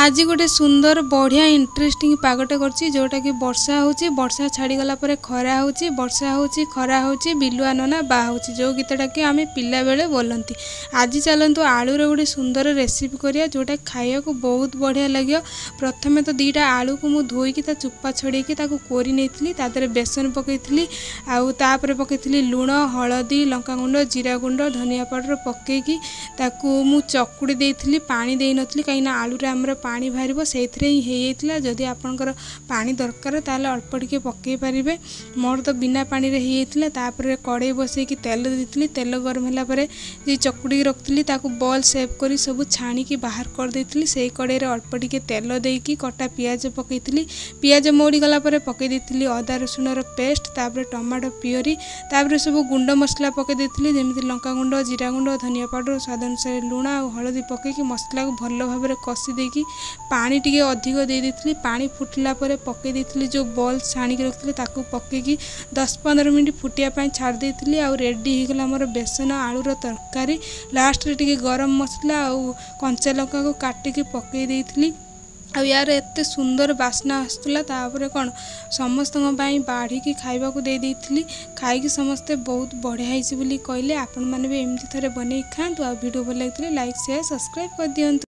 आज गोटे सुंदर बढ़िया इंटरेस्टिंग पागटे करछि जोटा कि वर्षा होछि वर्षा छाड़ी गला परे खरा होछि वर्षा होछि खरा होछि बिलुआ नना बा होछि जो गीतटा कि आमे पिला बेले बोलंती। आज चलंतु आलू रे गोटे सुंदर रेसिपी करिया जोटा खाइया को बहुत बढ़िया लागियो। प्रथमे तो दीटा आलू को मु धोई की ता चुप्पा छड़े की ताको कोरी नेथली ता देरे बेसन पकेइथली आउ तापर पकेइथली लूण हळदी लंका गुंड जीरा गुंड धनिया पाउडर पकेकी ताको मु चकुड़ी देइथली पानी देइ नथली काइना आलू रे हमर पानी बाहर से ही जदि आपंकर पानी दरकार ताले अल्प टिके पकई पारे। मोर तो बिना पानी रे ही तापर कड़े बसई की तेल देती तेल गरम है जी चकुड़ी रखी बॉल सेप कर सब छाणी की बाहर कर देती से कड़े अल्प टिके तेल देकी कटा पियाज पकई पियाज मोड़ी गला पकई देती अदा रसुण पेस्ट तापर टमाटो प्योरी तापर सब गुंड मसला पकई देती जमी लंका गुंड जीरा गुंड धनिया पाउडर स्वाद अनुसार लुण और हलदी पकईकी मसला को भल भाव में कषी देकी पानी टिके अधिक दे देती पानी फुटला परे पकई देती जो बॉल छाणी रखी ताकू पकईकी 10-15 मिनट फुटिया छाड़ देती आउ रेडी हो गला मोर बेसन आलूर तरकारी। लास्ट रे टिके गरम मसला और कंचा लंका को काटिकी पकई देती आ यार एते सुंदर बास्ना आसुला तापर कौन समस्त बाढ़ी की खाइबा को दे देती खाई समस्ते बहुत बढ़िया होइछि बोली कहले। आपण माने भी एमती थरे बनै खातु आ वीडियो भल लगे लाइक शेयर सब्सक्राइब कर दियंतु।